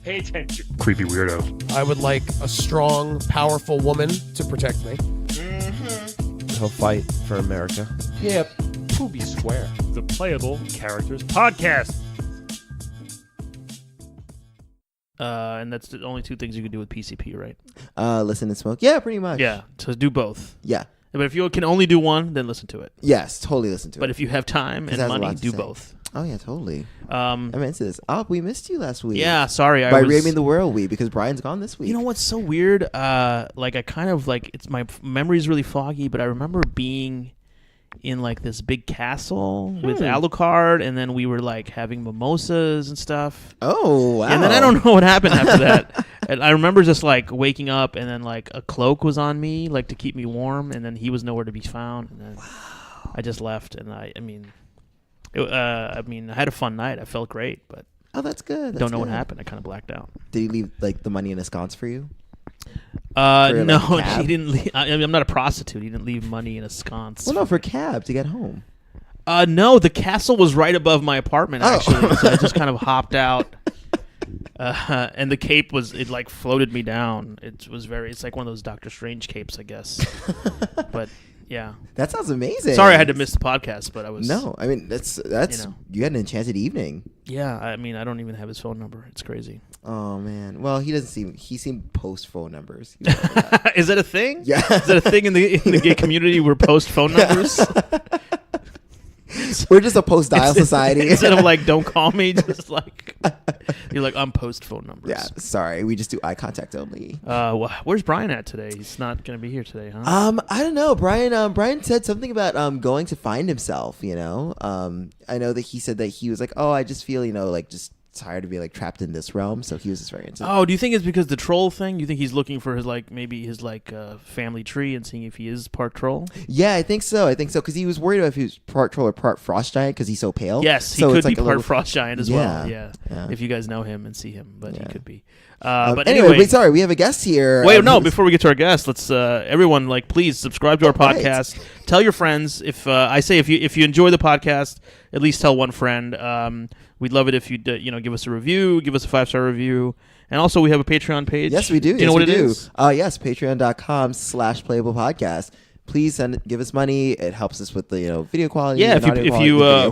Pay attention. Creepy weirdo. I would like a strong, powerful woman to protect me. He'll fight for America. Yeah, Poopy Square. The Playable Characters Podcast. And that's the only two things you can do with PCP, right? Listen and smoke. Yeah, pretty much. Yeah, so do both. Yeah. But if you can only do one, then listen to it. Yes, totally listen to it. But if you have time and money, do both. Oh, yeah, totally. I'm into this. Oh, we missed you last week. Yeah, sorry. By Raming the World Week, because Brian's gone this week. You know what's so weird? Like, I kind of, like, it's my memory's really foggy, but I remember being in, like, this big castle with Alucard, and then we were, like, having mimosas and stuff. Oh, wow. And then I don't know what happened after that. And I remember just, like, waking up, and then, like, a cloak was on me, like, to keep me warm, and then he was nowhere to be found. And then I just left, and I had a fun night. I felt great, but that's good. Don't know what happened. I kind of blacked out. Did he leave like the money in a sconce for you? No, he didn't leave. I'm not a prostitute. He didn't leave money in a sconce. Well, no, for cab to get home. No, the castle was right above my apartment, actually. So I just kind of hopped out. And the cape like floated me down. It's like one of those Doctor Strange capes, I guess. But yeah, that sounds amazing. Sorry, I had to miss the podcast, but I was. No, I mean that's you had an enchanted evening. Yeah, I mean I don't even have his phone number. It's crazy. Oh man, well he seemed post phone numbers. Is that a thing? Yeah, is that a thing in the gay community where post phone numbers? We're just a post-dial society. Instead of like, don't call me, just like, you're like, I'm post phone numbers. Yeah, sorry. We just do eye contact only. Well, where's Brian at today? He's not going to be here today, huh? I don't know. Brian said something about going to find himself, I know that he said that he was like, oh, I just feel, like just tired of being like trapped in this realm, so he was just very into do you think it's because the troll thing? You think he's looking for his family tree and seeing if he is part troll? Yeah, I think so because he was worried about if he was part troll or part frost giant because he's so pale. Yes, he could be part frost giant as well. Yeah, if you guys know him and see him, but he could be. But anyway, wait, sorry, we have a guest here. Wait, no, before we get to our guest, let's everyone please subscribe to our podcast. Right. Tell your friends. If if you enjoy the podcast, at least tell one friend. We'd love it if you give us a review, give us a 5-star review, and also we have a Patreon page. Yes, we do. Do you know what it is? Yes, patreon.com/playablepodcast. Please give us money. It helps us with the video quality. Yeah, if you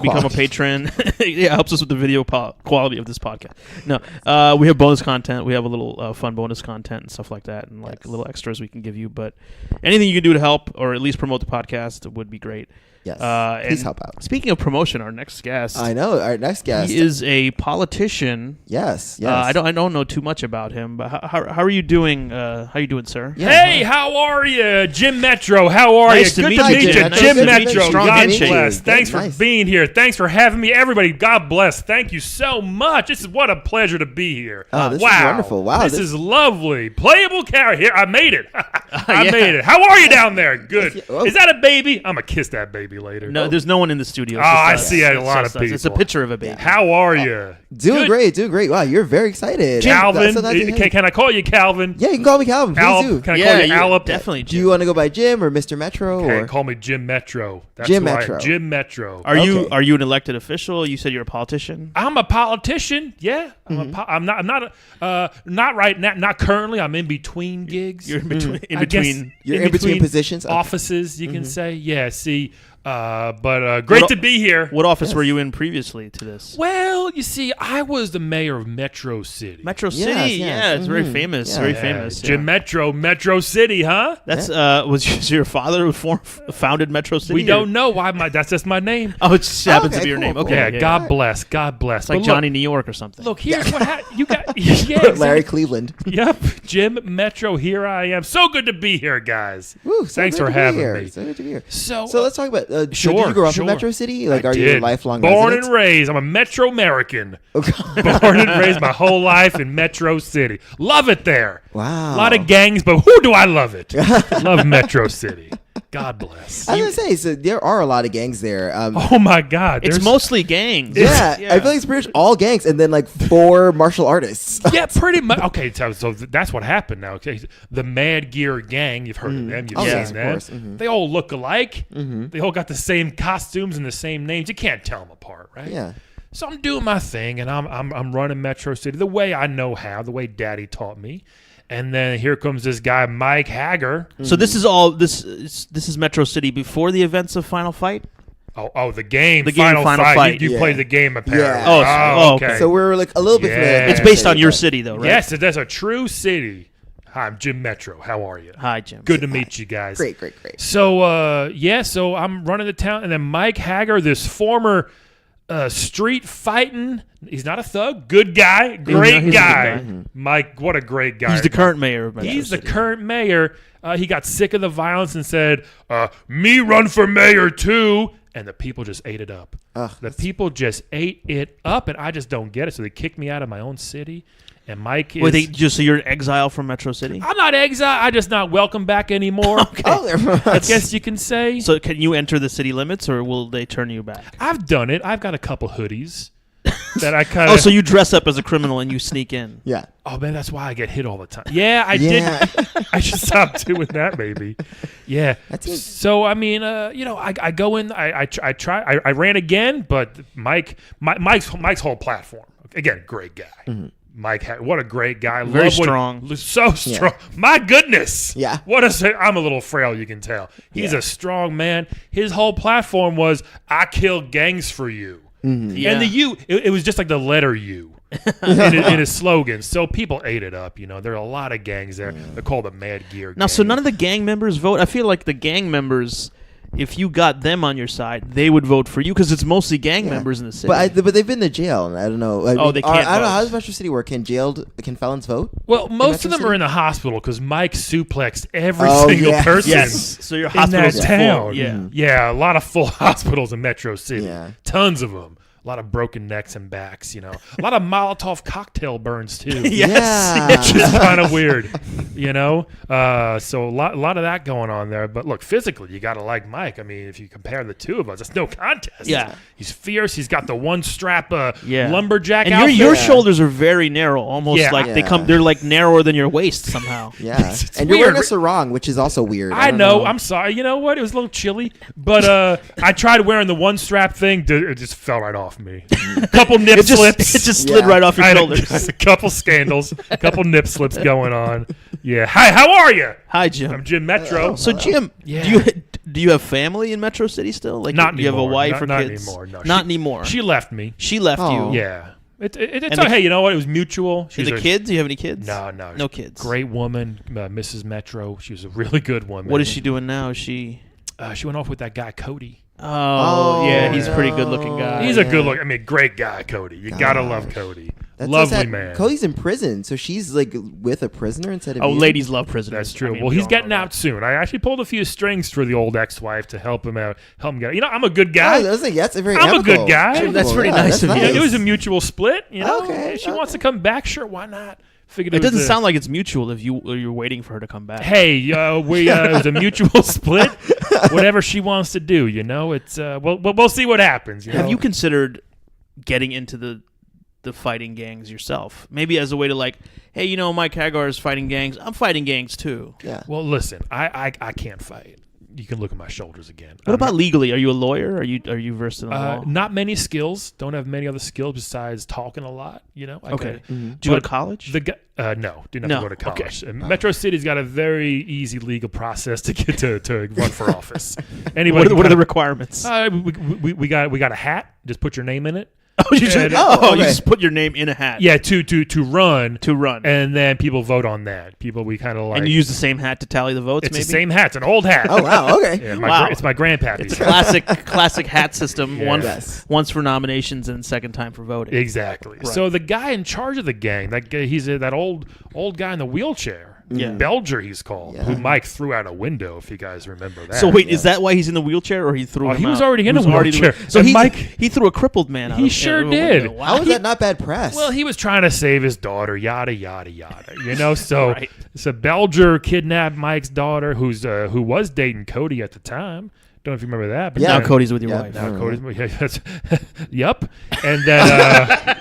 become a patron, it helps us with the video quality of this podcast. No, we have bonus content. We have a little fun bonus content and stuff like that, and little extras we can give you. But anything you can do to help or at least promote the podcast would be great. Yes, please help out. Speaking of promotion, our next guest. I know our next guest. He is a politician. Yes. I don't know too much about him, but how are you doing? How are you doing, sir? Yeah, hey, how are you, Jim Metro? How are nice you? Good to meet you, Jim Metro. God bless. You. Thanks for being here. Thanks for having me, everybody. God bless. Thank you so much. This is what a pleasure to be here. Oh, this is wonderful. Wow, this is lovely. Playable character. Here, I made it. I made it. How are you down there? Good. Is that a baby? I'm gonna kiss that baby later. No, there's no one in the studio. I see a lot of people. It's a picture of a baby. How are you? Doing great. Wow, you're very excited. Calvin. Can I call you Calvin? Yeah, you can call me Calvin. Please do. Can I call you Alep? Definitely. Do you want to go by Jim or Mr. Metro? Okay, call me Jim Metro. That's Jim Metro. Jim Metro. Are you an elected official? You said you're a politician. I'm a politician. Yeah, I'm not right now. Not currently. I'm in between gigs. You're in between. You're in between positions. Offices, you can say. Yeah. See. But great to be here. What office were you in previously to this? Well, you see, I was the mayor of Metro City. Metro City, yeah, it's very famous. Yeah. Very famous. Jim Metro City, huh? That's was your father who founded Metro City? We don't know why. That's just my name. Oh, it just happens to be your name. Okay, yeah, God bless. God bless. It's like Johnny New York or something. Look, here's what happened. You got exactly. Larry Cleveland. Yep, Jim Metro. Here I am. So good to be here, guys. Woo, Thanks for having me. So good to be here. So let's talk about. Did you grow up in Metro City? Like, are you a lifelong Born resident? and raised. I'm a Metro American. Born and raised my whole life in Metro City. Love it there. Wow. A lot of gangs, but who do I love it? Love Metro City. God bless. I was going to say, so there are a lot of gangs there. Oh, my God. It's mostly gangs. Yeah, I feel like it's pretty much all gangs and then like 4 martial artists. Yeah, pretty much. Okay, so that's what happened now. Okay, the Mad Gear Gang, you've heard of them. You've seen them. Mm-hmm. They all look alike. Mm-hmm. They all got the same costumes and the same names. You can't tell them apart, right? Yeah. So I'm doing my thing, and I'm running Metro City the way I know how, the way Daddy taught me. And then here comes this guy, Mike Haggar. So this is Metro City before the events of Final Fight? Oh, the game. The game Final Fight. You played the game, apparently. Yeah. Oh, okay. So we're like a little bit familiar. It's based on your city, though, right? Yes, that's a true city. Hi, I'm Jim Metro. How are you? Hi, Jim. Good to meet you guys. Great. So, so I'm running the town, and then Mike Haggar, this former street fighting, he's not a thug, good guy, great he's a good guy. guy. Mike, what a great guy. He's the current mayor of Metro He's the City. current mayor. He got sick of the violence and said, me run for mayor too. And the people just ate it up. The people just ate it up, and I just don't get it. So they kicked me out of my own city. And Mike is... Wait, so you're in exile from Metro City? I'm not exiled. I'm just not welcome back anymore. Okay. I guess you can say. So can you enter the city limits, or will they turn you back? I've done it. I've got a couple hoodies that I kind of... Oh, so you dress up as a criminal and you sneak in. Yeah. Oh, man, that's why I get hit all the time. Yeah, I did. I should stop doing that, maybe. Yeah. So, I mean, I go in. I try. I ran again, but Mike's whole platform. Again, great guy. Mm-hmm. Mike, what a great guy. Very strong. So strong. My goodness. Yeah. I'm a little frail, you can tell. He's a strong man. His whole platform was, I kill gangs for you. Mm-hmm. Yeah. And the U, it was just like the letter U in his slogan. So people ate it up. There are a lot of gangs there. They're called the Mad Gear Now, Gang. so none of the gang members vote? I feel like the gang members, if you got them on your side, they would vote for you because it's mostly gang members in the city. But they've been to jail, and I don't know. They can't I don't know. vote. How does Metro City work? Can felons vote? Well, most of Metro them are City? in the hospital because Mike suplexed every Oh, single yes. person. Yes. So your In that hospital's full. town. Yeah. Yeah, a lot of full hospitals in Metro City. Yeah. Tons of them. A lot of broken necks and backs, A lot of Molotov cocktail burns, too. Yeah. Which is kind of weird, So a lot of that going on there. But look, physically, you got to like Mike. I mean, if you compare the two of us, it's no contest. Yeah. He's fierce. He's got the one strap Yeah. lumberjack And outfit. your shoulders are very narrow, almost Yeah. like Yeah. they're like narrower than your waist somehow. Yeah. It's And you're weird. wearing a sarong, which is also weird. I don't know. I'm sorry. You know what? It was a little chilly, but I tried wearing the one strap thing. It just fell right off me. Couple nip slips. It just slid Yeah. right off your I had shoulders. a couple scandals, a couple nip slips going on. Yeah. Hi. How are you? Hi, Jim. I'm Jim Metro. So, Jim, Yeah. do you have family in Metro City still? Like, Not do you have a anymore. wife or Not kids? anymore, no. Not She- anymore. She left me. She left Oh. you. Yeah. It's And hey, you know what? It was mutual. And the kids? Do you have any kids? No. No kids. Great woman, Mrs. Metro. She was a really good woman. What is she doing now? Is she? She went off with that guy Cody. Oh, yeah, he's a pretty no. good-looking guy. He's a good look. I mean, great guy, Cody. You gotta love Cody. That's Lovely sad. man. Cody's in prison, so she's like with a prisoner instead of. Oh, you? ladies love prisoners. That's true. I mean, Well, we he's all getting know out soon. I actually pulled a few strings for the old ex-wife to help him out, help him get out. I'm a good guy. Oh, that's a very. I'm a amicable. good guy. Amicable, That's pretty yeah, nice that's of you. It was a mutual split. Okay, If she wants to come back, sure, why not? Figured It was doesn't a- sound like it's mutual if you're waiting for her to come back. Hey, it was a mutual split. Whatever she wants to do, it's we'll see what happens. Have you considered getting into the fighting gangs yourself? Maybe as a way to like, hey, Mike Haggar is fighting gangs. I'm fighting gangs too. Yeah. Well, listen, I can't fight. You can look at my shoulders again. What about legally? Are you a lawyer? Are you versed in the law? Not many skills. Don't have many other skills besides talking a lot. Okay. Mm-hmm. Did you go to college? The guy, no, didn't No, have to go to okay. college. Metro City's got a very easy legal process to get to run for office. Anybody, What are the requirements? we got a hat. Just put your name in it. Oh, you just, Oh, you okay. just put your name in a hat. Yeah, to run, To run. and then people vote on that. We kind of like. And you use the same hat to tally the votes, it's maybe? the same hat. It's an old hat. Oh wow. Okay. Yeah, Wow. it's my grandpappy's. It's a classic hat system. Yeah. Yes. Once for nominations and second time for voting. Exactly. Right. So the guy in charge of the gang, that guy, he's that old guy in the wheelchair. Yeah. Belger, he's called, Yeah. who Mike threw out a window. If you guys remember that. So wait, is that why he's in the wheelchair, or he threw him he was out? already in a He was already wheelchair. So And he threw a crippled man out. He of- sure out of a did. window. Wow. How is that not bad press? Well, he was trying to save his daughter. Yada yada yada. So Right. so Belger kidnapped Mike's daughter, who was dating Cody at the time. Don't know if you remember that. But Yeah. Now then- Cody's with your Yeah. wife. Now Cody's. Yep. And then.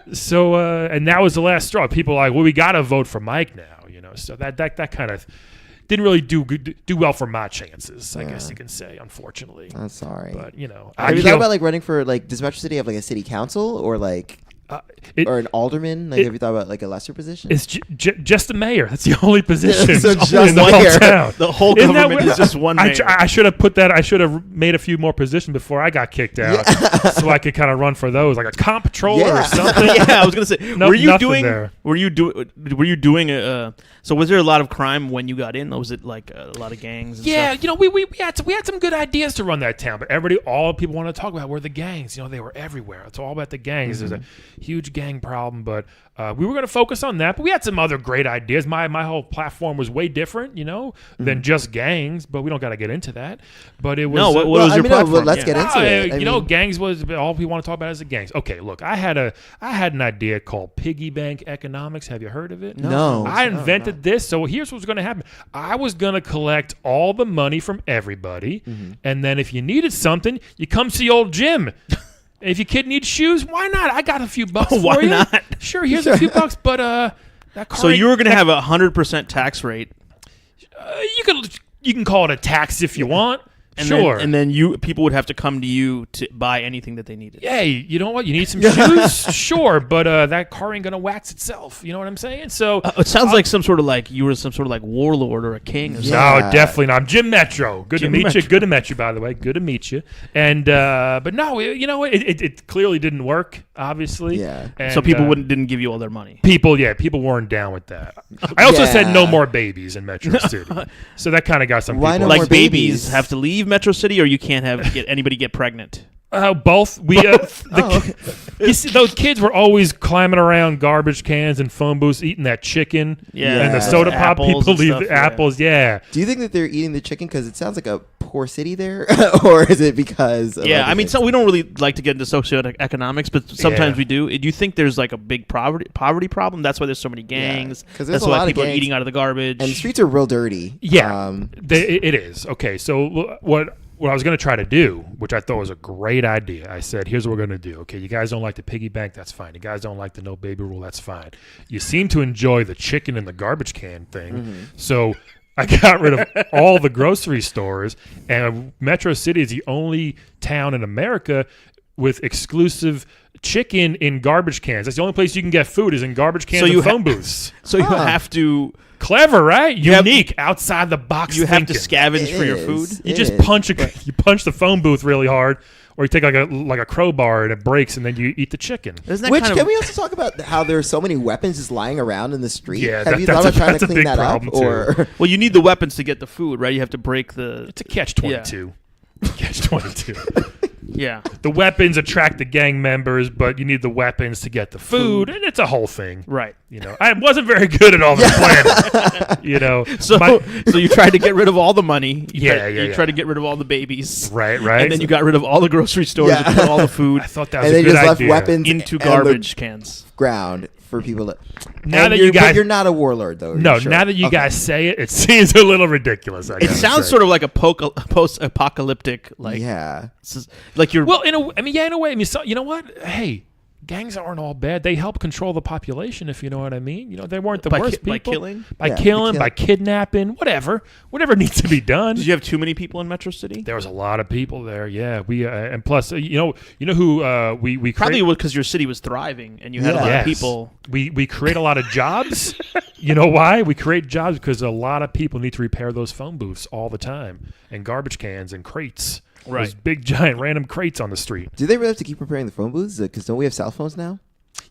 And that was the last straw. People were like, well, we got to vote for Mike now. So that kind of didn't really do well for my chances. I guess you can say, unfortunately. I'm sorry. But you know, have you thought about like running for like does Metro City have like a city council or like or an alderman? Like, have you thought about like a lesser position? It's just the mayor. That's the only position So just in the the whole mayor. town. The whole Isn't that government weird? is just one mayor. I should have put that. I should have made a few more positions before I got kicked out, so I could kind of run for those, like a comptroller or something. Yeah, I was gonna say. No, were you nothing doing? there. Were you doing a? So was there a lot of crime when you got in? Or was it like a lot of gangs? And Yeah, stuff? you know, we had some good ideas to run that town, but all people wanted to talk about were the gangs. You know, they were everywhere. It's all about the gangs. There's a huge gang problem, but we were going to focus on that. But we had some other great ideas. My whole platform was way different, you know, than just gangs. But we don't got to get into that. But it was No, what was your platform? Let's get into it. You know, gangs was all we want to talk about is the gangs. Okay, look, I had an idea called piggy bank economics. Have you heard of it? No. I invented this. So here's what's going to happen. I was going to collect all the money from everybody, and then if you needed something, you come see old Jim. If your kid needs shoes, why not? I got a few bucks Why for you. not? Sure, here's a few bucks, but that car. So you were gonna have 100% tax rate. You can call it a tax if you want. And sure. then people would have to come to you to buy anything that they needed. Hey, you know what? You need some shoes? Sure, but that car ain't gonna wax itself. You know what I'm saying? So It sounds like some sort of like you were some sort of like warlord or a king. Or something. no, definitely not. I'm Jim Metro. Good Jim to meet you. Metro. Good to meet you, by the way. Good to meet you. And but no, you know what? It clearly didn't work. Obviously. Yeah. And, So people didn't give you all their money. People weren't down with that. I also said no Yeah. more babies in Metro City, so that kind of got some Why people. no more Like babies babies? have to leave Metro City, or you can't get anybody get pregnant. Both. You see, those kids were always climbing around garbage cans and phone booths, eating that chicken Yeah, and the Yeah. soda pop. Apples People and leave stuff, the apples. Yeah. Do you think that they're eating the chicken because it sounds like a poor city there, or is it because? Of Yeah, other I mean, things? so we don't really like to get into socioeconomics, but sometimes Yeah. we do. Do you think there's like a big poverty problem? That's why there's so many gangs. 'cause there's That's a why lot of people are gangs. eating out of the garbage. and the streets are real dirty. Yeah, it is. Okay, so what I was going to try to do, which I thought was a great idea, I said, here's what we're going to do. Okay, you guys don't like the piggy bank, that's fine. You guys don't like the no baby rule, that's fine. You seem to enjoy the chicken in the garbage can thing, so I got rid of all the grocery stores, and Metro City is the only town in America with exclusive chicken in garbage cans. That's the only place you can get food is in garbage cans and phone booths. So you have to Clever, right? have- Unique, outside the box. you have to thinking. scavenge It for your is. food. You It just is, punch but- you punch the phone booth really hard, or you take like a crowbar and it breaks, and then you eat the chicken. Isn't that Which kind can of, we also talk about how there's so many weapons just lying around in the street? Yeah, have you that's thought about trying that's to a clean big that up? problem, too. Or well, you need the weapons to get the food, right? You have to break the. It's a catch-22. Catch-22. Yeah. The weapons attract the gang members, but you need the weapons to get the food, and it's a whole thing. Right. You know, I wasn't very good at all the planning. You know, So so you tried to get rid of all the money. You Yeah. tried to get rid of all the babies. right. And then you got rid of all the grocery stores Yeah. and put all the food I thought that was and a then good just left idea. weapons into and garbage cans. the ground for people to. Now and that you but guys, you're not a warlord though. no, sure. now that you Okay. guys say it, it seems a little ridiculous. It sounds sort of like a post-apocalyptic, like yeah. like you're. Well, in a way. I mean, so, you know what? Hey, gangs aren't all bad. They help control the population, if you know what I mean. You know, they weren't the worst people. by killing. Yeah, by kidnapping, whatever needs to be done. Did you have too many people in Metro City? There was a lot of people there. Yeah, we and plus, you know who we Probably create, because your city was thriving and you had a Yeah. lot Yes. of people. We create a lot of jobs. You know why? We create jobs because a lot of people need to repair those phone booths all the time, and garbage cans and crates. Right. Those big giant random crates on the street. Do they really have to keep repairing the phone booths? Because don't we have cell phones now?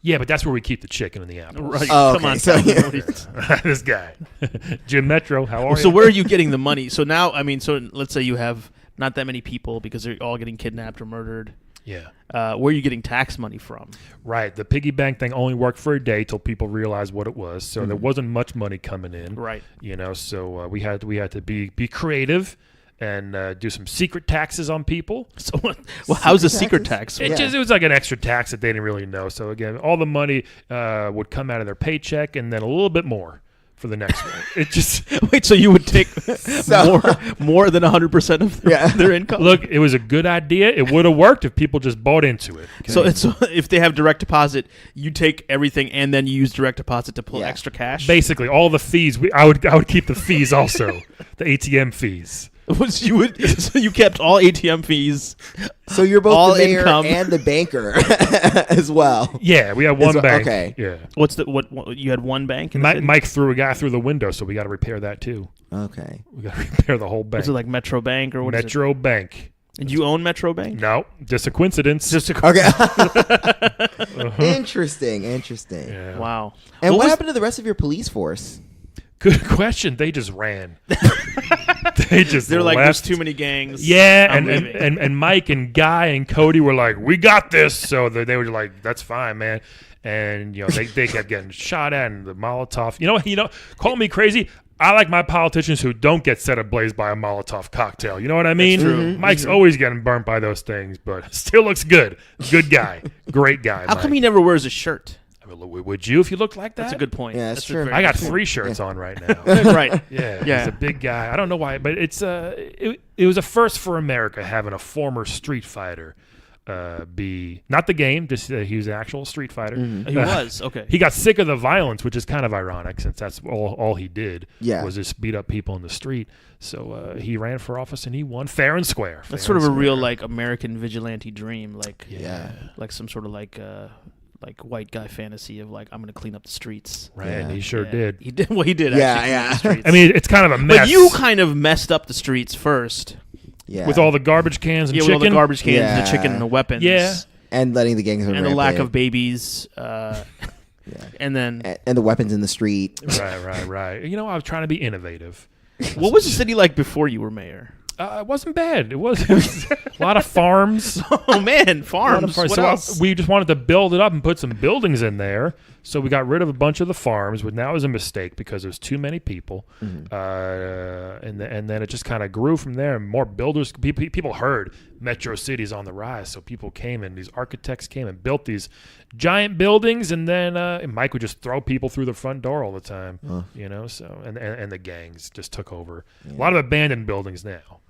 Yeah, but that's where we keep the chicken and the apples. Right. Oh, Come okay. on. So- Tom. This guy, Jim Metro. How are you? So where are you getting the money? So now, I mean, so let's say you have not that many people because they're all getting kidnapped or murdered. Yeah. Where are you getting tax money from? Right. The piggy bank thing only worked for a day till people realized what it was. So there wasn't much money coming in. Right. You know, so we had to be creative and do some secret taxes on people. So, well, how's the secret taxes? tax? It was like an extra tax that they didn't really know. So again, all the money would come out of their paycheck and then a little bit more for the next one. It just Wait, so you would take more than 100% of their income? look. It was a good idea. It would have worked if people just bought into it. Okay? So it's if they have direct deposit, you take everything and then you use direct deposit to pull extra cash. Basically, all the fees. I would keep the fees also, the ATM fees. So you kept all ATM fees. So you're both all the mayor income. and the banker as well. Yeah, we had one bank. Okay. Yeah. What's what you had one bank? In the city? Mike threw a guy through the window, so we got to repair that too. Okay. We got to repair the whole bank. Was it like Metro Bank or what? Metro Bank? And you own Metro Bank? No, just a coincidence. Okay. Interesting. Yeah. Wow. And what happened to the rest of your police force? Good question. They just ran. They're like, left. there's too many gangs. Yeah, I'm and Mike and Guy and Cody were like, we got this. So they were like, that's fine, man. And they kept getting shot at, and the Molotov. Call me crazy. I like my politicians who don't get set ablaze by a Molotov cocktail. You know what I mean? That's true. Mike's always getting burnt by those things, but still looks good. Good guy. Great guy. How come he never wears a shirt? Would you if you looked like that? That's a good point. Yeah, that's true. I got 3 shirts on right now. Right. Yeah. Yeah. He's a big guy. I don't know why, but it was a first for America having a former street fighter be not the game. Just he was an actual street fighter. He was okay. He got sick of the violence, which is kind of ironic since that's all he did. Yeah. Was just beat up people in the street. So he ran for office and he won fair and square. That's sort of a real like American vigilante dream, like like some sort of like white guy fantasy of like I'm going to clean up the streets. Right, and he sure did. He did. Well, he did. Yeah, actually clean up the streets. I mean, it's kind of a mess. But you kind of messed up the streets first. Yeah. With all the garbage cans and chicken. With all the garbage cans, the chicken, and the weapons. Yeah. And letting the gangs run and the lack rampant. of babies. And then and the weapons in the street. Right. I was trying to be innovative. What was the city like before you were mayor? It wasn't bad. It was a lot of farms. Oh man, farms. What so else? we just wanted to build it up and put some buildings in there. So we got rid of a bunch of the farms, but that was a mistake because there's too many people. And then it just kind of grew from there. And more builders, people heard Metro City's on the rise, so people came and these architects came and built these giant buildings. And then Mike would just throw people through the front door all the time. So and the gangs just took over. A lot of abandoned buildings now.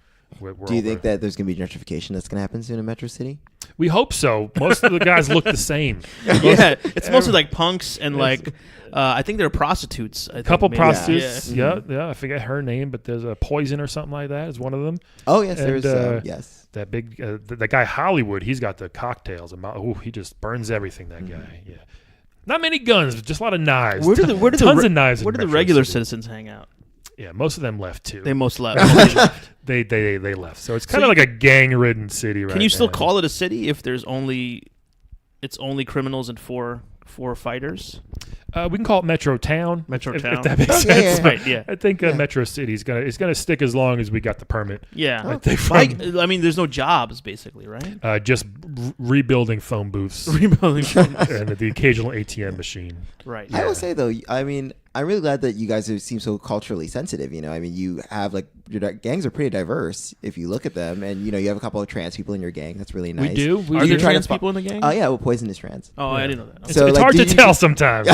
Do you think that there's going to be gentrification that's going to happen soon in Metro City? We hope so. Most of the guys look the same. Yeah, it's mostly like punks and like I think they're prostitutes. A couple prostitutes. Yeah. I forget her name, but there's a Poison or something like that is one of them. Oh yes, and, there's yes. That big that guy Hollywood. He's got the cocktails. He just burns everything. That guy. Yeah. Not many guns, but just a lot of knives. Tons of knives. Where do the regular citizens hang out? Yeah, most of them left too. They most left. They left. So it's kind of like a gang-ridden city right now. Can you still call it a city if there's it's only criminals and four fighters? We can call it Metro Town. Metro if Town. that makes sense. Yeah. Right, yeah. I think Metro City is gonna stick as long as we got the permit. Yeah. I mean, there's no jobs basically, right? Just rebuilding phone booths. Rebuilding and the occasional ATM machine. Right. Yeah. I will say though, I mean, I'm really glad that you guys seem so culturally sensitive. I mean, you have your gangs are pretty diverse if you look at them, and you have a couple of trans people in your gang. That's really nice. We do. Are there trans people in the gang? Oh yeah, well, Poison is trans. Oh, I didn't know that. Okay. So it's hard to tell sometimes.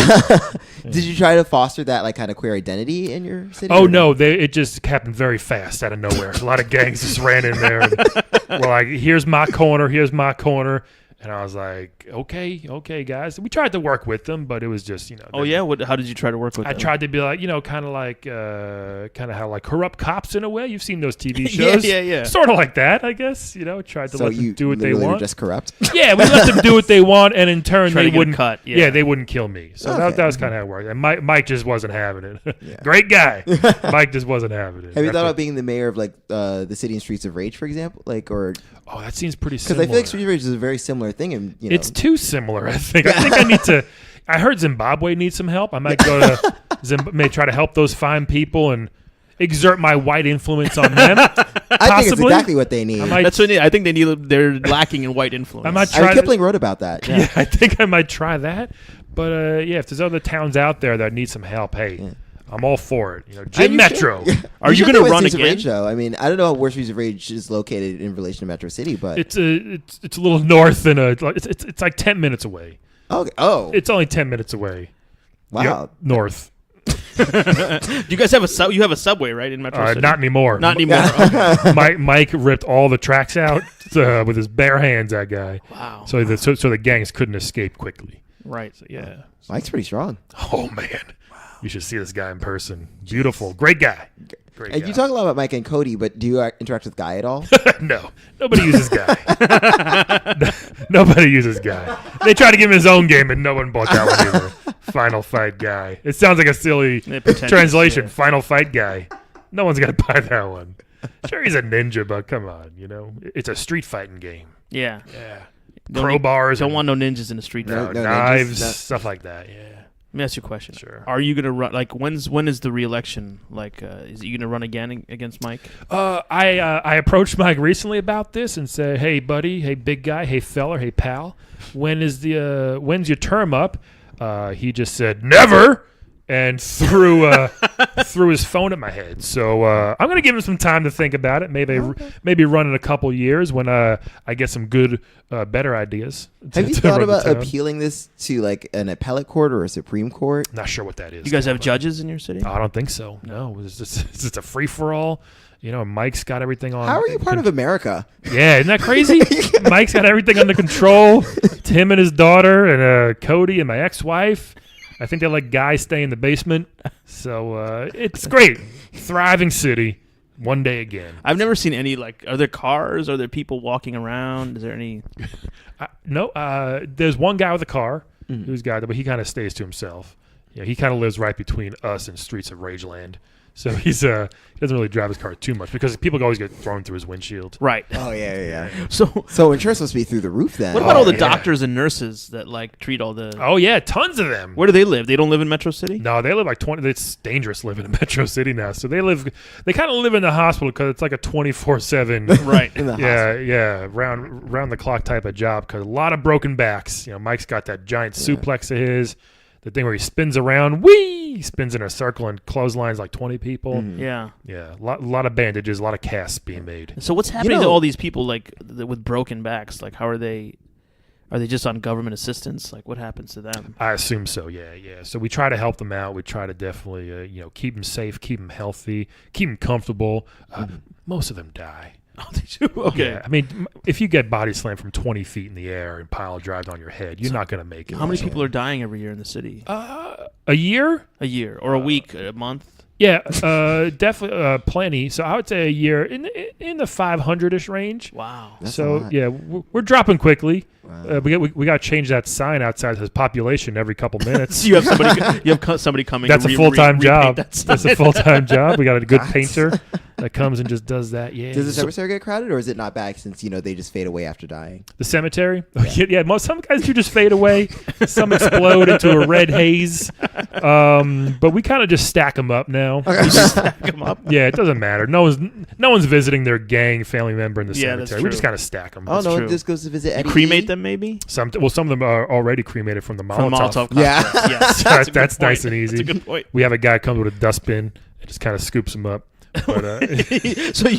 Did you try to foster that kind of queer identity in your city? Oh no, it just happened very fast out of nowhere. A lot of gangs just ran in there. And were like, here's my corner. And I was like, okay, guys. We tried to work with them, but it was just, Oh yeah, how did you try to work with them? I tried to be like, kind of how like corrupt cops in a way. You've seen those TV shows, yeah. Sort of like that, I guess. Tried to let them do what they want. Just corrupt. Yeah, we let them do what they want, and in turn they wouldn't cut. Yeah, they wouldn't kill me. So that was kind of how it worked. And Mike just wasn't having it. Yeah. Great guy. Mike just wasn't having it. Have you thought about being the mayor of the city and Streets of Rage, for example, Oh, that seems pretty similar. Because I feel like Streets of Rage is a very similar thing, and it's too similar. I think I need to. I heard Zimbabwe needs some help. I might go to may try to help those fine people and exert my white influence on them. I think it's exactly what they need. That's what they need. I think they're lacking in white influence. I might try. Kipling wrote about that. Yeah, I think I might try that. But if there's other towns out there that need some help, hey. Yeah. I'm all for it. Jim Metro. Are you going to run again? Rage, though. I mean, I don't know where Streets of Rage is located in relation to Metro City, but it's a little north and it's like 10 minutes away. Okay. Oh, it's only 10 minutes away. Wow. North. You guys have you have a subway, right, in Metro City? Not anymore. Not anymore. Okay. Mike ripped all the tracks out with his bare hands. That guy. Wow. So the gangs couldn't escape quickly. Right. So, yeah. Mike's pretty strong. Oh man, you should see this guy in person. Beautiful, great guy. Great And guy. you talk a lot about Mike and Cody, but do you interact with Guy at all? No, nobody uses Guy. Nobody uses Guy. They tried to give him his own game, and no one bought that one either. Final Fight Guy. It sounds like a silly translation. Yeah. Final Fight Guy. No one's gonna buy that one. Sure, he's a ninja, but come on, it's a street fighting game. Yeah. Yeah, Don't crowbars. Don't want no ninjas in the street. No, fight. no knives, ninjas, no. stuff like that. Yeah. Let me ask you a question. Sure. Are you gonna run? Like, when is the re-election? Like, is you gonna run again against Mike? I approached Mike recently about this and said, "Hey, buddy, hey, big guy, hey, feller, hey, pal, when's your term up?" He just said, "Never," and threw his phone at my head. So I'm gonna give him some time to think about it. Maybe run in a couple years when I get some good, better ideas. Have you to thought run the about town. appealing this to like an appellate court or a Supreme Court? Not sure what that is. You guys have judges in your city? I don't think so. No, it's just a free for all. Mike's got everything on. How are you part of America? Yeah, isn't that crazy? Mike's got everything under control. It's him and his daughter and Cody and my ex-wife. I think they let Guy stay in the basement. So it's great. Thriving city. One day again. I've never seen any, are there cars? Are there people walking around? Is there any? No. There's one guy with a car who's got it, but he kind of stays to himself. Yeah, he kind of lives right between us and Streets of Rageland. So he doesn't really drive his car too much because people always get thrown through his windshield. Right. Oh yeah. So insurance must be through the roof then. what about all the yeah. doctors and nurses that treat all the? Oh yeah, tons of them. Where do they live? They don't live in Metro City. No, they live like 20. It's dangerous living in Metro City now. So they kind of live in the hospital because it's like a 24/7. Right. In the hospital. Yeah, round the clock type of job because a lot of broken backs. Mike's got that giant suplex of his, the thing where he spins around, he spins in a circle and clotheslines like 20 people. Yeah. Yeah, a lot of bandages, a lot of casts being made. So what's happening to all these people with broken backs? Like, how are they? Are they just on government assistance? Like, what happens to them? I assume so. Yeah. So we try to help them out. We try to definitely, keep them safe, keep them healthy, keep them comfortable. Most of them die. Oh, they do? Okay. Yeah, I mean, if you get body slammed from 20 feet in the air and pile drives on your head, you're not going to make it. How many people are dying every year in the city? A year? A year or a week, a month? Yeah, definitely plenty. So I would say a year in the 500-ish range. Wow. That's a So lot. yeah, we're dropping quickly. Wow. We got to change that sign outside that says population every couple minutes. You have somebody coming. That's to a full-time repaint job. that That's a sign. Full-time job. We got a good What? painter that comes and just does that. Yeah. Does the cemetery get crowded, or is it not bad since they just fade away after dying? The cemetery? Yeah. Some guys do just fade away. Some explode into a red haze. But we kind of just stack them up now. Stack 'em up. Yeah, it doesn't matter. No one's visiting their gang family member in the Yeah, that's cemetery. We just true. kind of stack them. Oh no, true. this goes to visit You Eddie. cremate V? them, maybe. Some of them are already cremated from the From Molotov. Molotov. Yeah. cocktails. Yes, That's a good nice point. and easy. That's a good point. We have a guy come with a dustbin and just kind of scoops them up. But, So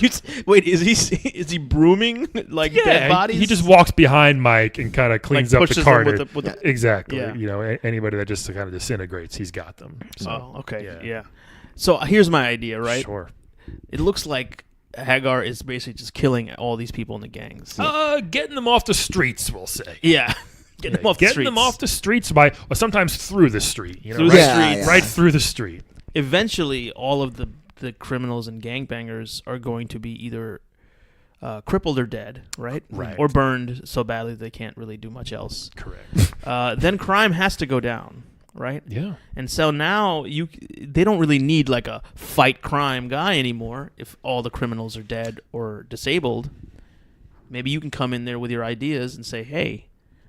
wait, is he brooming dead bodies? he just walks behind Mike and kind of cleans up the pushes them cart. with the Exactly. Yeah. Anybody that just kind of disintegrates, he's got them. So, Oh, okay. yeah. Yeah. So here's my idea, right? Sure. It looks like Haggar is basically just killing all these people in the gangs. Getting them off the streets, we'll say. Yeah. Getting them off the Getting streets. them off the streets or sometimes through the street. Through right, the Yeah, streets. yeah. right through the street. Eventually, all of the criminals and gangbangers are going to be either crippled or dead, right? Right. Or burned so badly they can't really do much else. Correct. Then crime has to go down, right? Yeah. And so now they don't really need like a fight crime guy anymore if all the criminals are dead or disabled. Maybe you can come in there with your ideas and say, hey,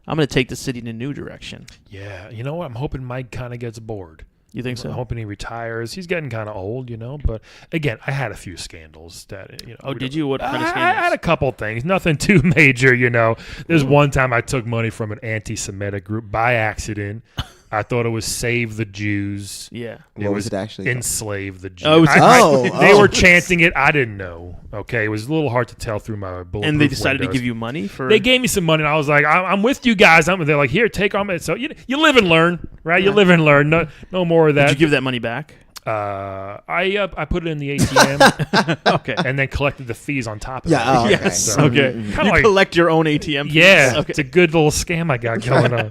I'm going to take the city in a new direction. Yeah. You know what? I'm hoping Mike kind of gets bored. You think I'm so? hoping he retires. He's getting kind of old, But again, I had a few scandals that Oh, we did don't- you? What kind of I scandals? had a couple things, nothing too major, There's one time I took money from an anti-Semitic group by accident. I thought it was Save the Jews. Yeah. What was it actually? Enslave the Jews. Oh, it's- They were chanting it. I didn't know. Okay, it was a little hard to tell through my bulletproof And they decided windows. to give you money for. They gave me some money, and I was like, "I'm with you guys." They're like, "Here, take on it." So you live and learn, right? You live and learn. No more of that. Did you give that money back? I put it in the ATM. Okay. And then collected the fees on top of it. Yeah. Oh, okay. Yes. So- Okay. Kinda You like- collect your own ATM fees. Yeah, Okay. it's a good little scam I got going on.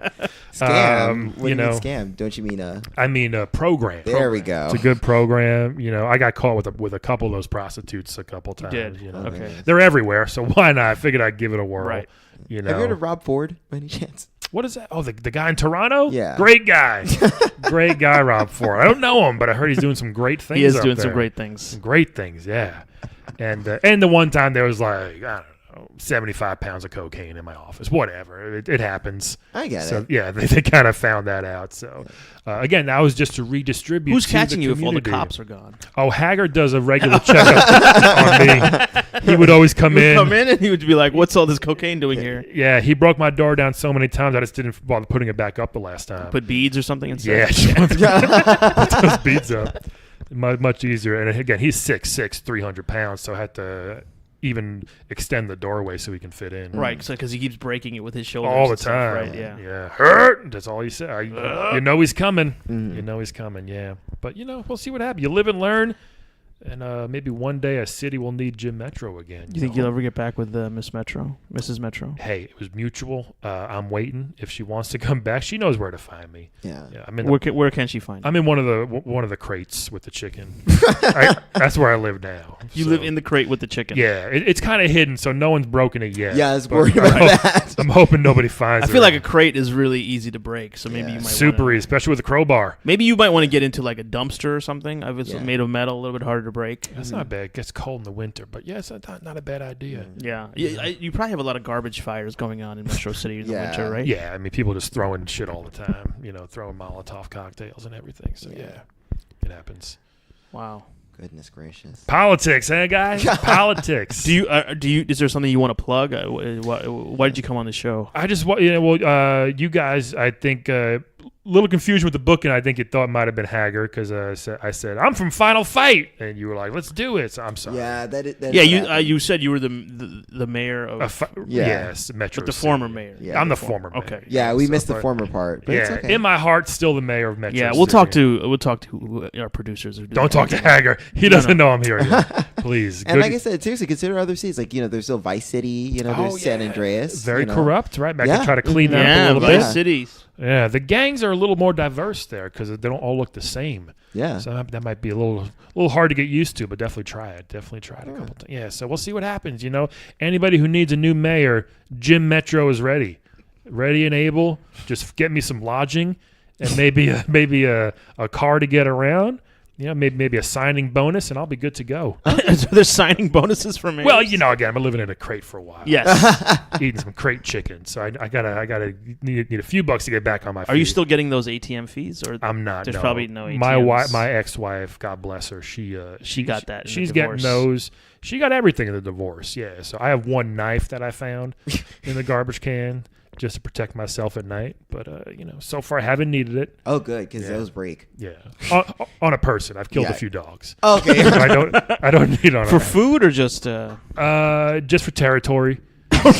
Scam. What do you know, mean scam? Don't you mean I mean a program. There we go. It's a good program. I got caught with a couple of those prostitutes a couple times. did. Okay. They're everywhere, so why not? I figured I'd give it a whirl. Right. Have you heard of Rob Ford by any chance? What is that? Oh, the guy in Toronto? Yeah. Great guy. Great guy, Rob Ford. I don't know him, but I heard he's doing some great things. He is up doing there. some great things. Some great things, yeah. And the one time there was like, I don't know, 75 pounds of cocaine in my office. Whatever. It happens. I get So it. yeah, they kind of found that out. So again, that was just to redistribute. Who's to catching the you if all the community. cops are gone? Oh, Haggar does a regular checkup on me. He would always come in. Come in and he would be like, "What's all this cocaine doing here?" Yeah, he broke my door down so many times I just didn't bother putting it back up the last time. Put beads or something Yeah, instead. put those beads up. Much easier. And again, he's 6'6", 300 pounds, so I had to even extend the doorway so he can fit in. Right, because he keeps breaking it with his shoulders All the and stuff, time. right? Yeah. Yeah. Hurt. That's all he said. You know he's coming. You know he's coming, yeah. But, we'll see what happens. You live and learn. And maybe one day a city will need Jim Metro again. You think you'll ever get back with Mrs. Metro? Hey, it was mutual. I'm waiting. If she wants to come back, she knows where to find me. Yeah. I'm in Where can she find you? I'm in one of the crates with the chicken. That's where I live now. You So, live in the crate with the chicken. Yeah, it's kind of hidden, so no one's broken it yet. Yeah, I was But worried about that. I'm hoping nobody finds I it. feel like a crate is really easy to break, so maybe Yeah. you might super wanna, easy, especially with a crowbar. Maybe you might want to get into like a dumpster or something. If it's Yeah. made of metal, a little bit harder to break. That's not bad. It gets cold in the winter, but yeah, it's not a bad idea. Yeah, you probably have a lot of garbage fires going on in Metro City in the Yeah. winter, right? Yeah, I mean, people just throwing shit all the time. Throwing Molotov cocktails and everything. So yeah, it happens. Wow. Goodness gracious. Politics, eh, guys? Politics. Do you? Is there something you want to plug? Why did you come on the show? I just you guys, I think little confusion with the book, and I think you thought it might have been Haggar because I said I'm from Final Fight, and you were like, let's do it. So I'm sorry. Yeah, that Yeah, happened. you said you were the mayor of, Yes, Metro. but the City. former mayor. Yeah. I'm the former mayor. Okay. Yeah, we so- missed the but- former part. But Yeah, it's okay. in my heart, still the mayor of Metro. Yeah, we'll City. talk to our producers. Who do Don't that. talk to Haggar. He doesn't know I'm here yet. Please. And like I said, seriously, consider other cities. Like, there's still Vice City, there's San Andreas. Very corrupt, right? I Yeah. can try to clean that up a Yeah, little Vice bit. Cities. Yeah, the gangs are a little more diverse there because they don't all look the same. Yeah. So that might be a little hard to get used to, but definitely try it. Definitely try it a couple times. Yeah, so we'll see what happens. Anybody who needs a new mayor, Jim Metro is ready and able. Just get me some lodging and maybe a car to get around. Maybe a signing bonus, and I'll be good to go. So there's signing bonuses for mayors? Well, again, I've been living in a crate for a while. Yes. Eating some crate chicken, so I gotta need a few bucks to get back on my feet. Are you still getting those ATM fees, or I'm not. There's no. probably no ATMs. My ex-wife, God bless her, she got that in the she's getting divorce. those. She got everything in the divorce. Yeah. So I have one knife that I found in the garbage can just to protect myself at night. But so far I haven't needed it. Oh, good, because Yeah. those break. Yeah. on a person, I've killed Yeah. a few dogs. Okay. But I don't need on for a food or just? just for territory.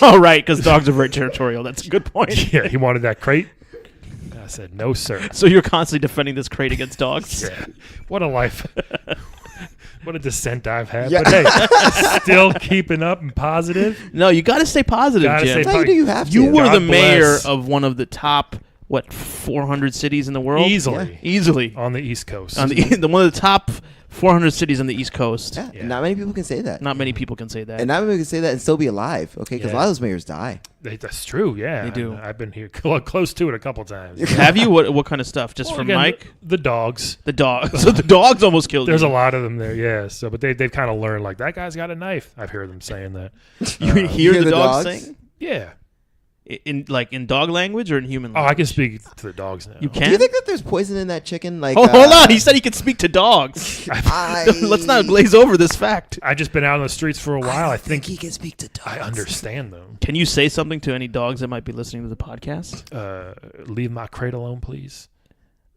Oh, right, because dogs are very territorial. That's a good point. Yeah. He wanted that crate. I said no, sir. So you're constantly defending this crate against dogs. Yeah. What a life. What a descent I've had. Yeah. But hey, still keeping up and positive. No, you got to stay positive, Gotta Jim. stay How do you have to? You were God the mayor bless. of one of the top 400 cities in the world? Easily. On On the East Coast. the one of the top 400 cities on the East Coast. Yeah, Yeah. and not many people can say that. Not many people can say that. And not many people can say that and still be alive, okay? Because a Yeah. lot of those mayors die. That's true, yeah. They do. I've been here close to it a couple times. Have you? What kind of stuff? Just Well, from again, Mike? The dogs. The dog. So the dogs almost killed There's you. a lot of them there, yeah. So, but they've kind of learned, like, that guy's got a knife. I've heard them saying that. You hear hear the the dogs dogs? saying? Yeah. In dog language or in human Oh, language? I can speak to the dogs now. You Do can? you think that there's poison in that chicken? Like, Hold on. He said he could speak to dogs. Let's not glaze over this fact. I've just been out on the streets for a while. I think think he can speak to dogs. I understand them. Can you say something to any dogs that might be listening to the podcast? Leave my crate alone, please.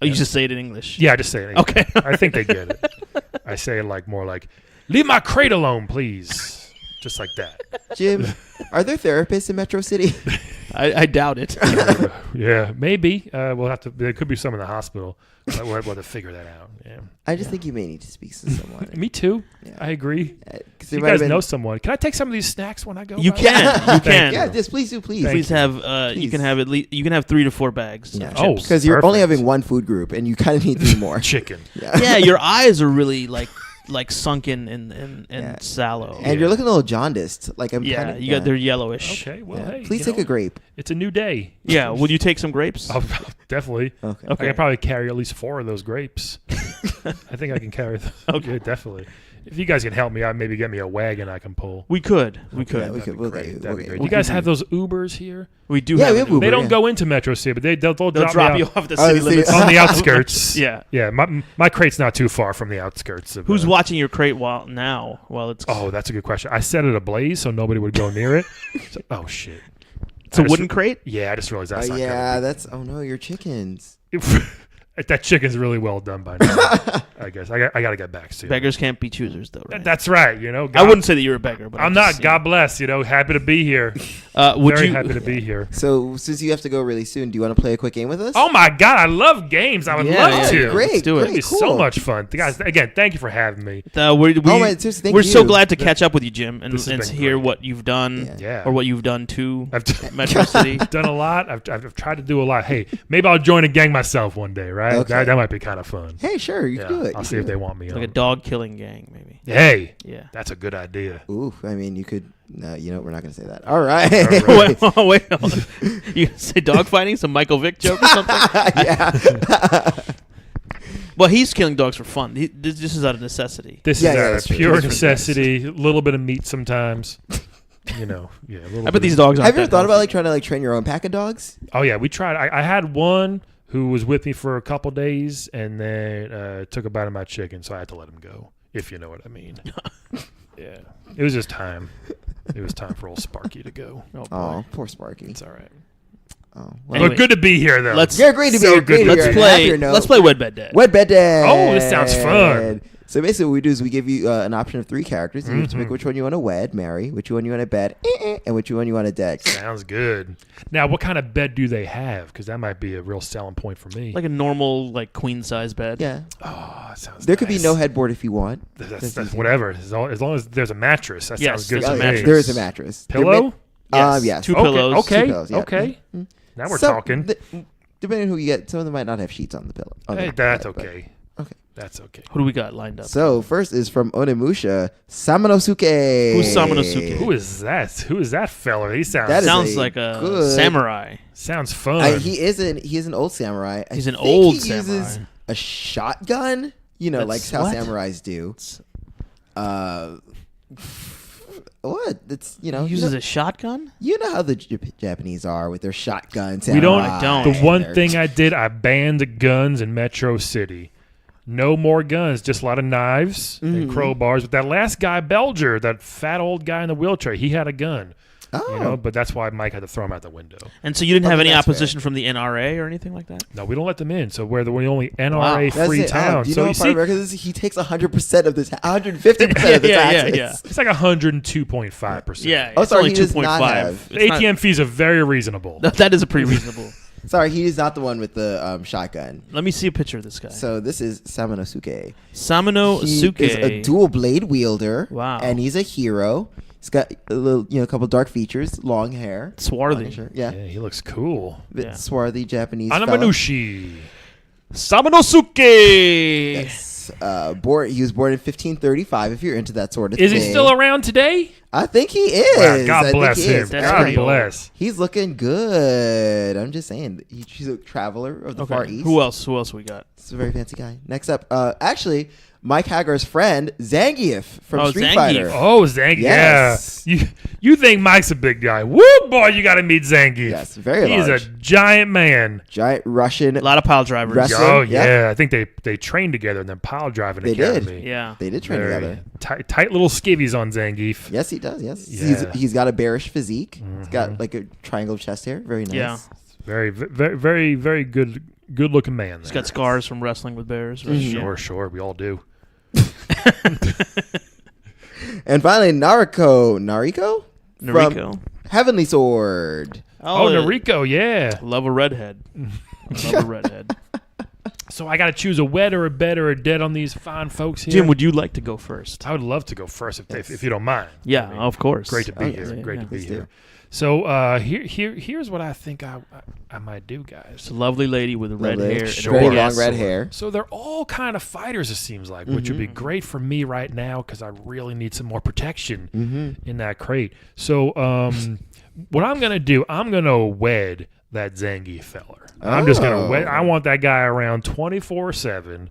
Oh, you just say it in English. Yeah, I just say it. Okay. I think they get it. I say it more like, leave my crate alone, please. just like that. Jim, are there therapists in Metro City? I doubt it. Yeah, maybe. We'll have to. There could be some in the hospital. We'll have to figure that out. Yeah. I just think you may need to speak to someone. Me too. Yeah. I agree. 'Cause You there might guys have know been- someone. Can I take some of these snacks when I go? You by the way? can. You can. Yeah, just please do, please. Please have. You Please. can have at least. You can have 3 to 4 bags. Yeah. Of Oh, chips. Because you're only Perfect. having one food group, and you kind of need 3 more. Chicken. Yeah. Yeah, your eyes are really like sunken and Yeah. sallow. And you're looking a little jaundiced. Like I'm. Yeah, kinda, you got they're yellowish. Okay. Well, Yeah. hey. Please you take know, a grape. It's a new day. Yeah, would you take some grapes? Oh, definitely. Okay. Okay. I can probably carry at least 4 of those grapes. I think I can carry those. Okay, definitely. If you guys can help me out, maybe get me a wagon I can pull. We could. We Yeah, could. we could. We'll get you. That'd We'll be get great. you. You guys have those Ubers here? We do Yeah, have we an have Uber. They don't yeah. go into Metro City, but they'll They'll drop drop me you off off the Oh, city the limits. on the outskirts. Yeah. Yeah, my crate's not too far from the outskirts. Of, Who's watching your crate while it's Oh, that's a good question. I set it ablaze so nobody would go near it. So, oh shit! it's a I just- wooden crate? Yeah, I just realized Oh that's not yeah, that's. Oh no, your chickens. that chicken's really well done by now. I guess I got to get back soon. Beggars can't be choosers though, right? That's right. You know, I God- wouldn't say that you're a beggar, but I'm not. God bless. You know, happy to be here. Would Very you happy to be here. So since you have to go really soon, do you want to play a quick game with us? Oh my God, I love games. I would Yeah, love yeah, to. yeah. Great, Let's do it. It'd be Cool. so much fun. Guys, again, thank you for having me. we're seriously, thank we're so you. glad to catch up with you, Jim, and This has been hear great. what you've done Yeah. or what you've done to I've Metro City. done a lot. I've tried to do a lot. Hey, maybe I'll join a gang myself one day, right? Okay. That might be kind of fun. Hey, sure, you Yeah, can do it. I'll You see can if do they it. want me Like a on. dog killing gang, maybe. Hey, Yeah. that's a good idea. Ooh, I mean, you could. No, you know, we're not going to say that. All right. Wait, hold on. You gonna say dog fighting? Some Michael Vick joke or something? yeah. Well, he's killing dogs for fun. This is out of necessity. This Yeah, is yeah, out of that's true. pure Just for necessity. A little bit of meat sometimes. You know, yeah. A little I bit bet these of- dogs aren't Have you ever that thought about healthy. like trying to like train your own pack of dogs? Oh yeah, we tried. I had one who was with me for a couple days, and then took a bite of my chicken, so I had to let him go. If you know what I mean. Yeah, it was just time. It was time for old Sparky to go. Oh, boy. Oh, poor Sparky. It's all right. Oh, Anyway. But good to be here, though. Let's you're great to be So here. good Great to to be be here. here. let's play Wed Bed Dad. Wed Bed Dad. Oh, this sounds fun. So basically, what we do is we give you an option of 3 characters. You have to pick which one you want to wed, marry, which one you want to bed, and which one you want to deck. Sounds good. Now, what kind of bed do they have? Because that might be a real selling point for me. Like a normal, like queen size bed. Yeah, Oh, that sounds there could be nice. no headboard if you want. That's easy. whatever. As long as there's a mattress, that Yes, sounds good. there's to a me. mattress. There is a mattress. Pillow? Yes. Two Okay, pillows. Okay. 2 pillows, yeah. Okay. Mhm. Now we're Some- talking. Depending on who you get, some of them might not have sheets on the pillow. on Hey, the that's bed, but- okay. Okay. That's okay. Who do we got lined up? So first is from Onimusha, Samanosuke. Who's Samanosuke? Who is that? Who is that fella? He sounds That is Sounds a like a good- samurai. sounds fun. He is an old samurai. I He's an think old he uses samurai. a shotgun. You know, That's- like how what? samurais do. What? It's He uses a shotgun? you know how the Japanese are with their shotguns. we don't. I don't. The one thing I did, I banned guns in Metro City. No more guns, just a lot of knives and crowbars. But that last guy, Belger, that fat old guy in the wheelchair, he had a gun. Oh, You know, but that's why Mike had to throw him out the window. And so you didn't have Okay, any that's opposition from the NRA or anything like that? No, we don't let them in. So we're the only NRA that's free it. town. Do you So know you how part of see, America this is? He takes 100% of the 150% of the Yeah, taxes. yeah. it's like 102.5%. Yeah. Oh, it's sorry, only he does not 2.5. have- The ATM fees are very reasonable. That is a pretty reasonable. Sorry, he is not the one with the shotgun. Let me see a picture of this guy. So this is Samanosuke. Samano He Suke. is a dual blade wielder. Wow. And he's a hero. He's got a little, a couple dark features, long hair. Swarthy. Long hair, yeah. Yeah, he looks cool. Bit Yeah. swarthy Japanese fella. Anamanushi. Samanosuke. Yes. He was born in 1535. If you're into that sort of Is thing, he still around today? I think he is. Wow, I God think bless he him. is. That's God pretty old. bless. He's looking good. I'm just saying. He's a traveler of the Far Okay. East. Who else we got? He's a very fancy guy. Next up, actually, Mike Haggar's friend Zangief from Oh, Street Zangief. Fighter. Oh, Zangief. Yes. Yeah. You think Mike's a big guy. Woo, boy, you got to meet Zangief. Yes, very He's large. a giant man. Giant Russian. A lot of pile drivers. Wrestling. Oh, yeah. yeah. I think they trained together and then pile driving They did. academy. Yeah. They did train Very together. tight little skivvies on Zangief. Yes, he does. Yes, Yeah. he's got a bearish physique. He's got like a triangle of chest hair. Very nice. Yeah. Very, very, very good looking man. He's there. got scars from wrestling with bears. Right? Mhm. Sure. We all do. And finally, Nariko? Nariko. From Heavenly Sword. Oh, Nariko, yeah. Love a redhead. Love a redhead. So I got to choose a wed or a bed or a dead on these fine folks here. Jim, would you like to go first? I would love to go first if you don't mind. Yeah, I mean, of course. Great to be here. yeah, Great yeah. to be Let's here. So here's what I think I might do, guys. It's a lovely lady with red Lovely. hair. And Sure. a Very big long ass red sword. hair. So they're all kind of fighters, it seems like, which would be great for me right now because I really need some more protection in that crate. So what I'm going to do, I'm going to wed that Zangief feller. I'm just going to wed. I want that guy around 24/7.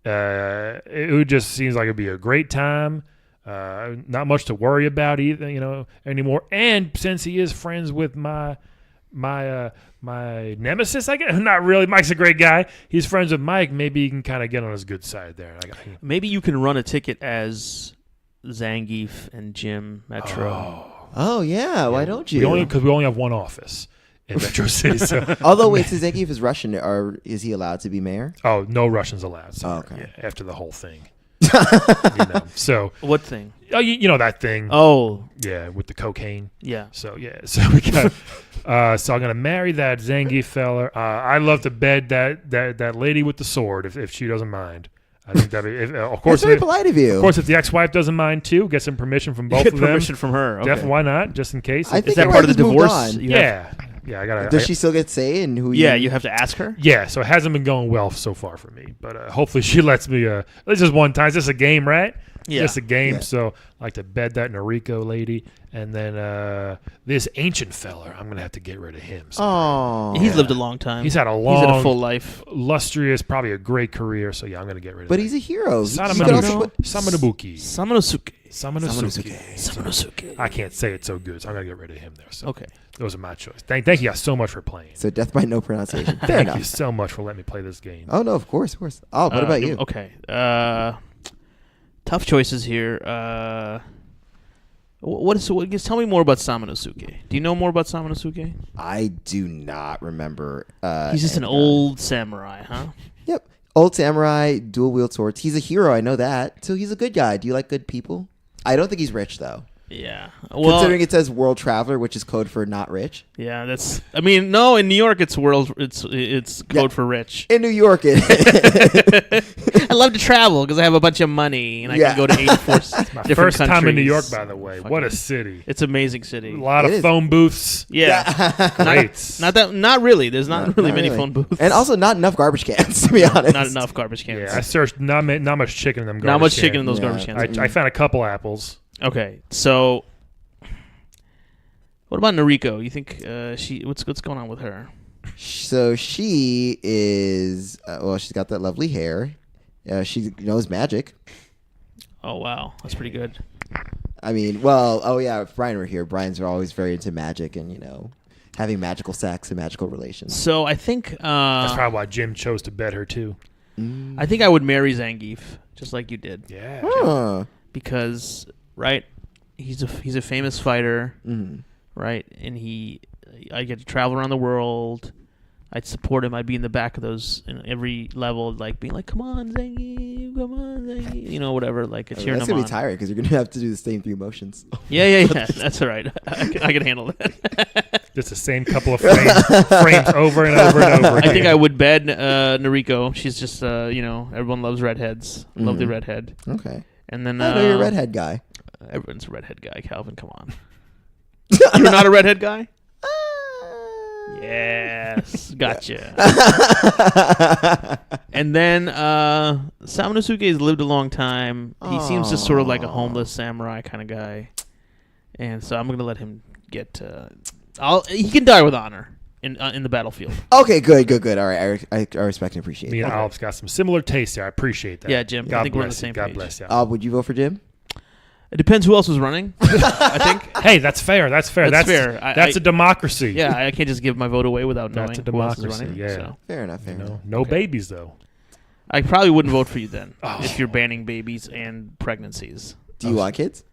It just seems like it'd be a great time. Not much to worry about either, anymore. And since he is friends with my nemesis, I guess not really. Mike's a great guy. He's friends with Mike. Maybe he can kind of get on his good side there. Maybe you can run a ticket as Zangief and Jim Metro. Oh, yeah. Why don't you? Because we only have one office in Metro City. So. Although, wait, so Zangief is Russian, or is he allowed to be mayor? Oh, no Russians allowed. So, okay. yeah, after the whole thing. So What thing? oh, you know that thing. Oh, Yeah, with the cocaine. yeah. So we got. So I'm gonna marry that Zangief fella. I love to bed that lady with the sword if she doesn't mind. I think that of course That's very polite of you. Of course, if the ex-wife doesn't mind too, get some permission from both Get of them. permission from her. Okay. Definitely, why not? Just in case. I think Is that your part of wife the has moved divorce? on. You have- I gotta. Does she still get say in who? Yeah, you have to ask her. Yeah, so it hasn't been going well so far for me, but hopefully she lets me. It's just one time. It's just a game, right? Yeah. Just a game. Yeah. So I like to bed that Nariko lady, and then this ancient fella, I'm gonna have to get rid of him. So Oh, He's lived a long time. he's had a He's had a long, full life. lustrous, probably a great career. So yeah, I'm gonna get rid of but him. he's a hero. He could also Samanobuki. put- Samanobuki. Samanosuke. I can't say it so good, so I'm gonna get rid of him there. So Okay. those are my choice. Thank you guys so much for playing. So death by no pronunciation. Fair Thank enough. you so much for letting me play this game. Oh no, of course. Oh, what about you? Okay. Tough choices here. Just tell me more about Samanosuke. Do you know more about Samanosuke? I do not remember. He's just an old samurai, huh? Yep, old samurai, dual wield swords. He's a hero. I know that. So he's a good guy. Do you like good people? I don't think he's rich though. Yeah. Well, Considering it says world traveler, which is code for not rich. yeah. That's. I mean, no. In New York, it's world. It's code for rich. In New York, it. I love to travel because I have a bunch of money and I Yeah. can go to 84 My different first countries. time in New York, by the way. What a Fucking- city! It's an amazing city. A lot It of is. phone booths. Yeah. Great. Not really. There's not really Not many really. phone booths. And also not enough garbage cans, to be honest. not enough garbage cans. Yeah, I searched not much chicken in them. Not much garbage chicken in cans. those garbage cans. I found a couple apples. Okay, so what about Nariko? You think what's going on with her? So she is, she's got that lovely hair. She knows magic. Oh wow, that's pretty good. I mean, if Brian were here, Brian's always very into magic and, having magical sex and magical relations. So I think That's probably why Jim chose to bet her too. I think I would marry Zangief just like you did Yeah. Huh. because he's a famous fighter, Mhm. right? And I get to travel around the world. I'd support him. I'd be in the back of those in every level, like being like, "Come on, Zangief, come on, Zangief," whatever, like cheering That's him going on. to be tiring because you're going to have to do the same three motions. Yeah. That's all right. I can handle that. Just the same couple of frames over and over and over. I think again. I would bed Nariko. She's just, everyone loves redheads. Lovely redhead. Okay. And then I know you're a redhead guy. everyone's a redhead guy. Calvin, come on. You're not a redhead guy? Yes, gotcha. And then Samanosuke has lived a long time. He seems just sort of like a homeless samurai kind of guy, and so I'm gonna let him get. He can die with honor in the battlefield. Okay, good. All right, I respect and appreciate Me it. and Alp's got some similar tastes there. I appreciate that. Yeah, Jim, I God think we're on the bless you. same God page. bless you. Would you vote for Jim? It depends who else was running. I think. Hey, that's fair. That's fair. That's fair. That's a democracy. Yeah, I can't just give my vote away without knowing That's a who else is democracy, running. yeah. So. Fair enough. No babies though. I probably wouldn't vote for you then Oh. if you're banning babies and pregnancies. Do you want kids?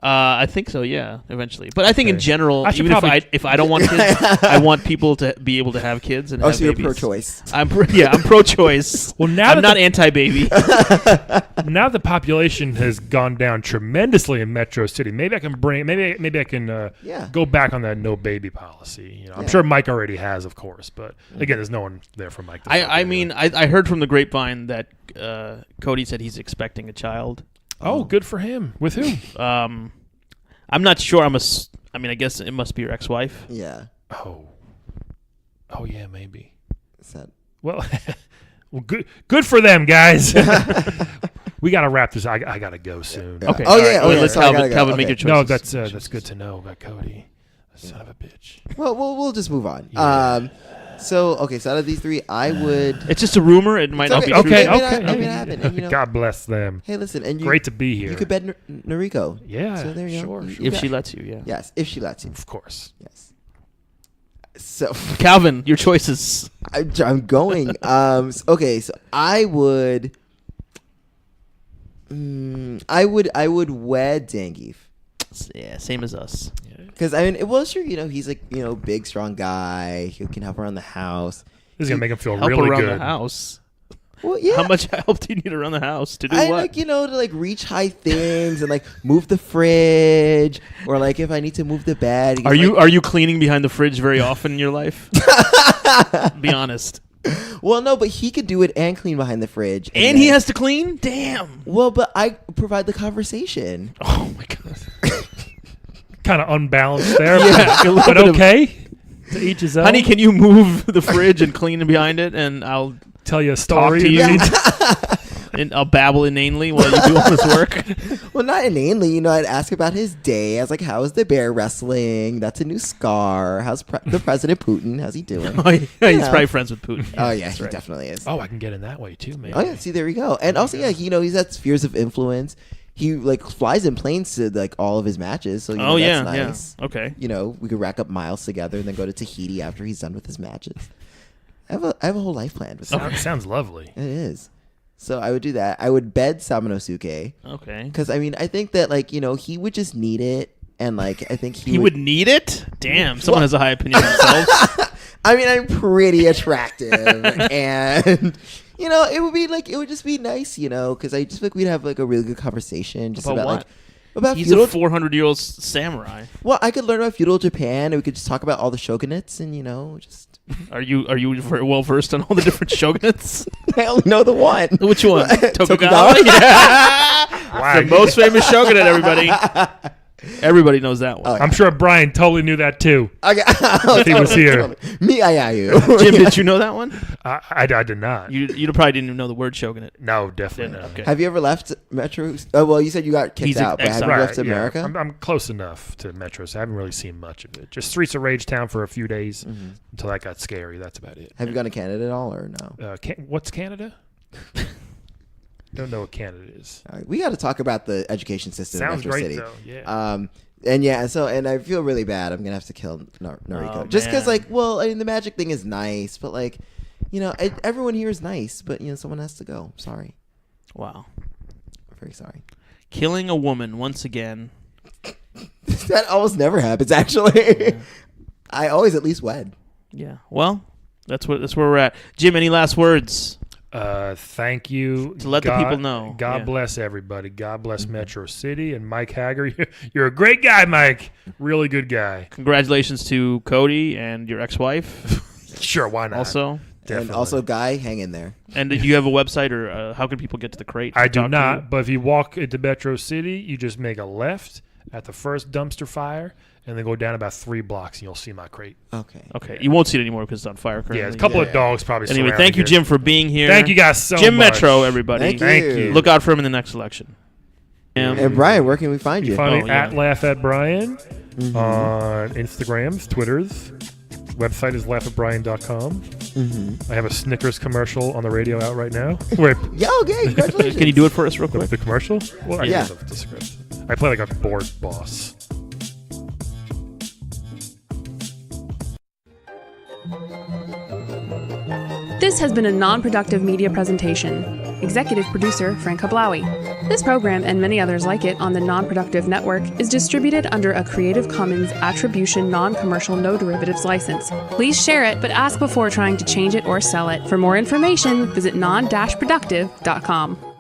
I think so, yeah, eventually. But I think in general, I should even probably- if I don't want kids, I want people to be able to have kids and have so you're babies. pro-choice. I'm pro-choice. Well, now I'm that not anti-baby. now the population has gone down tremendously in Metro City. Maybe I can maybe I can go back on that no baby policy. You know, I'm sure Mike already has, of course, but again, there's no one there for Mike. I mean, I heard from the grapevine that Cody said he's expecting a child. Oh, good for him. With who? I'm not sure. I mean, I guess it must be your ex-wife. Yeah. Oh, yeah, maybe. Is that... Well, good for them, guys. We got to wrap this. I got to go soon. Okay. Oh, all yeah. right. Oh, yeah. Let's So I gotta Calvin go. make Okay. your choices. No, that's good to know about Cody. Son of a bitch. Well, we'll just move on. Yeah. So out of these three, I would. It's just a rumor. It might not be true. Okay. It may not happen, and, you know- God bless them. Hey, listen, and Great to be here. You could bet Noriko. Yeah, So there you go. sure. If she lets you, yeah. Yes, if she lets you. Of course. Yes. So Calvin, your choices. I'm going. Okay, so I would. I would wed Zangief. Yeah, same as us. Because I mean, sure, you know, he's like, you know, big, strong guy. He can help around the house. This is gonna make him feel Help really around good. the house. Well, yeah. How much help do you need around the house to do I what? like, you know, to like reach high things and like move the fridge, or like if I need to move the bed. he Are can, you like- are you cleaning behind the fridge very often in your life? Be honest. Well, no, but he could do it and clean behind the fridge, And he has to clean? Damn. Well, but I provide the conversation. Oh my god. Kind of unbalanced there, Yeah, a little but bit of- okay. To each his own. Honey, can you move the fridge and clean behind it, and I'll tell you a talk story? to you, Yeah. and I'll babble inanely while you do all this work. Well, not inanely, you know, I'd ask about his day. I was like, how is the bear wrestling? That's a new scar. How's the President Putin? How's he doing? Oh, yeah, he's Yeah. probably friends with Putin. Oh, yeah, he right. definitely is. Oh, I can get in that way too, man. Oh, yeah, see, there we go. And also, yeah, you know, he's had spheres of influence. He, like, flies in planes to, like, all of his matches. So, you know, Oh, that's yeah, nice. yeah. Okay. You know, we could rack up miles together and then go to Tahiti after he's done with his matches. I have a whole life planned with that. Sounds lovely. It is. So I would do that. I would bed Samanosuke. Okay. Because, I mean, I think that, like, you know, he would just need it. And, like, I think He would need it? Damn, someone has a high opinion of themselves. I mean, I'm pretty attractive. And, you know, it would just be nice, you know, because I just feel like we'd have, like, a really good conversation. Just About about what? like, about He's feudal. a 400-year-old samurai. Well, I could learn about feudal Japan, and we could just talk about all the shogunates, and, you know, just. Are you very well versed on all the different shogunates? I only know the one. Which one? Tokugawa? Tokugawa? Yeah. The most famous shogunate, everybody. Everybody knows that one. Oh, I'm sure Brian totally knew that too. Okay. If he was here. Me, you. Jim, did you know that one? I did not. You probably didn't even know the word shogunate. No, definitely Didn't? not. Okay. Have you ever left Metro? Oh, well, you said you got kicked He's out, but have you exiled. left yeah. America? I'm close enough to Metro, so I haven't really seen much of it. Just Streets of Rage Town for a few days until that got scary. That's about it. Have you gone to Canada at all, or no? What's Canada? Don't know what Canada is. All right, we got to talk about the education system Sounds in Metro great City. though. Yeah. And I feel really bad. I'm gonna have to kill Noriko Oh, just because, man. like, well, I mean, the magic thing is nice, but like, you know, everyone here is nice, but you know, someone has to go. Sorry, Wow. I'm very sorry. Killing a woman once again. That almost never happens, actually. I always at least wed. Yeah. Well, that's where we're at. Jim, any last words? Thank you. To let the people know. God Yeah. bless everybody. God bless Metro City and Mike Haggar. You're a great guy, Mike. Really good guy. Congratulations to Cody and your ex-wife. Sure, why not? Also, Definitely. And also, Guy, hang in there. and do you have a website, or how can people get to the crate? I to do talk to not. you? But if you walk into Metro City, you just make a left at the first dumpster fire, and then go down about 3 blocks, and you'll see my crate. Okay. Okay, you won't see it anymore because it's on fire currently. Yeah, there's a couple Yeah. of dogs probably. Anyway, surrounding thank you, it. Jim, for being here. Thank you guys so Jim much. Metro, everybody. Thank you. Thank you. Look out for him in the next election. And Brian, where can we find You you? find Oh, me yeah. at Laugh at Brian on Instagrams, Twitters. Website is laughatbrian.com. I have a Snickers commercial on the radio out right now. Where Yeah, okay, congratulations. Can you do it for us real quick? the commercial? Well, I Yeah. guess the script. I play like a board boss. This has been a non-productive media presentation. Executive producer Frank Hablawi. This program and many others like it on the Non-Productive Network is distributed under a Creative Commons Attribution Non-Commercial No Derivatives license. Please share it, but ask before trying to change it or sell it. For more information, visit non-productive.com.